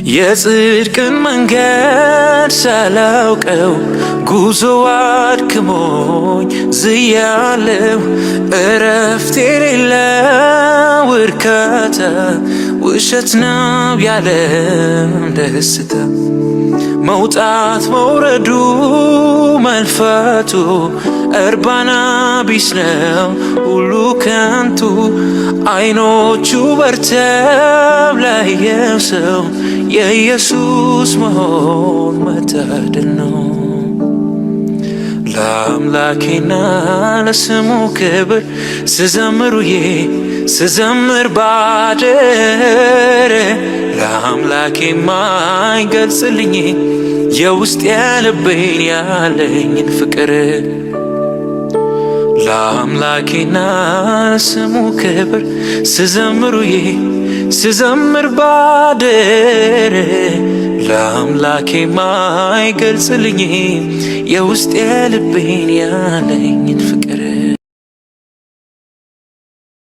የጽድቅን መንገድ ሳላውቀው ጉዞ አድክሞኝ ዝያለው እረፍት የሌለው እርካታ ውሸት ነው ያለም ደስታ መውጣት መውረዱ መልፋቱ እርባና ቢስ ነው ሁሉ ከንቱ አይኖቹ በርተው ላየው ሰው የኢየሱስ መሆን መታደል ነው። ለአምላኬና ለስሙ ክብር ስዘምሩዬ ስዘምር ባደረ ለአምላኬ ማይገልጽልኝ የውስጥ የልቤን ያለኝን ፍቅር ለአምላኬና ለስሙ ክብር ስዘምሩዬ ስዘምር ባደረ ለአምላኬ ማይገልጽልኝ የውስጥ የልቤን ያለኝን ፍቅር